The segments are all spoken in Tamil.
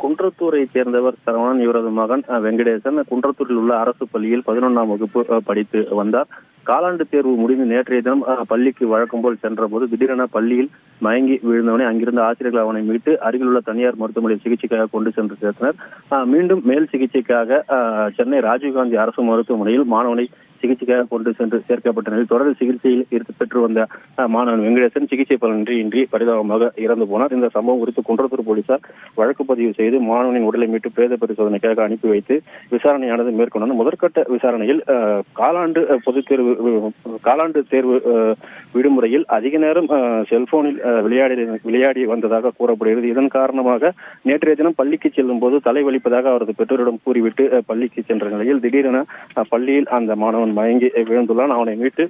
குன்றத்தூரைச் சேர்ந்தவர் சரவணன். இவரது மகன் வெங்கடேசன் குன்றத்தூரில் உள்ள அரசு பள்ளியில் 11ஆம் வகுப்பு படித்து வந்தார். காலாண்டு தேர்வு முடிந்து நேற்றைய தினம் பள்ளிக்கு வழக்கம் போல் சென்றபோது திடீரென பள்ளியில் மயங்கி விழுந்தவனை அங்கிருந்த ஆசிரியர்கள் அவனை மீட்டு அருகில் உள்ள தனியார் மருத்துவமனையில் சிகிச்சைக்காக கொண்டு சென்று சேர்த்தனர். மீண்டும் மேல் சிகிச்சைக்காக சென்னை ராஜீவ்காந்தி அரசு மருத்துவமனையில் மாணவனை சிகிச்சைக்காக கொண்டு சென்று சேர்க்கப்பட்ட நிலையில் தொடர் சிகிச்சையில் பெற்று வந்த மாணவன் வெங்கடேசன் சிகிச்சை பலனின்றி பரிதாபமாக இறந்து போனார். இந்த சம்பவம் குறித்து குன்றத்தூர் போலீசார் வழக்கு பதிவு செய்து மாணவனின் உடலை மீட்டு பிரேத பரிசோதனைக்காக அனுப்பி வைத்து விசாரணையானது மேற்கொண்டனர். முதற்கட்ட விசாரணையில் காலாண்டு தேர்வு விடுமுறையில் அதிக நேரம் செல்போனில் விளையாடி வந்ததாக கூறப்படுகிறது. இதன் காரணமாக நேற்றைய தினம் பள்ளிக்கு செல்லும் போது தலைவலிப்பதாக அவரது பெற்றோரிடம் கூறிவிட்டு பள்ளிக்கு சென்ற நிலையில் திடீரென பள்ளியில் அந்த மாணவன் மயங்கி விழுந்துள்ளான். அவனை மீட்டு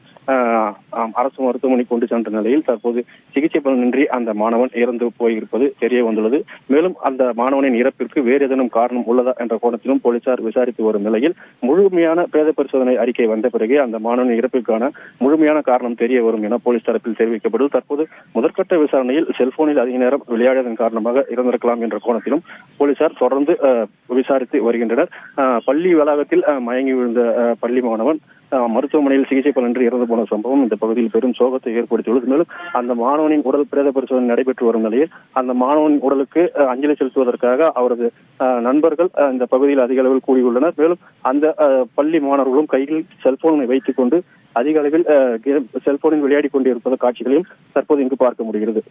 அரசு மருத்துவமனை கொண்டு சென்ற நிலையில் தற்போது சிகிச்சை பலனின்றி அந்த மாணவன் இறந்து போயிருப்பது தெரிய வந்துள்ளது. மேலும் அந்த மாணவனின் இறப்பிற்கு வேறு ஏதேனும் காரணம் உள்ளதா என்ற கோணத்திலும் போலீசார் விசாரித்து வரும் நிலையில் முழுமையான பிரேத பரிசோதனை அறிக்கை வந்த பிறகு அந்த மாணவனின் இறப்பிற்கான முழுமையான காரணம் தெரிய வரும் என போலீஸ் தரப்பில் தெரிவிக்கப்பட்டது. தற்போது முதற்கட்ட விசாரணையில் செல்போனில் அதிக நேரம் விளையாடியதன் காரணமாக இறந்திருக்கலாம் என்ற கோணத்திலும் போலீசார் தொடர்ந்து விசாரித்து வருகின்றனர். பள்ளி வளாகத்தில் மயங்கி விழுந்த பள்ளி மாணவன் மருத்துவமனையில் சிகிச்சை பலனின்றி இறந்து போன சம்பவம் இந்த பகுதியில் பெரும் சோகத்தை ஏற்படுத்தியுள்ளது. மேலும் அந்த மாணவனின் உடல் பிரேத பரிசோதனை நடைபெற்று வரும் நிலையில் அந்த மாணவனின் உடலுக்கு அஞ்சலி செலுத்துவதற்காக அவரது நண்பர்கள் இந்த பகுதியில் அதிக அளவில் கூடியுள்ளனர். மேலும் அந்த பள்ளி மாணவர்களும் கையில் செல்போனை வைத்துக் கொண்டு அதிக அளவில் செல்போனில் விளையாடி கொண்டிருப்பது காட்சிகளையும் தற்போது இங்கு பார்க்க முடிகிறது.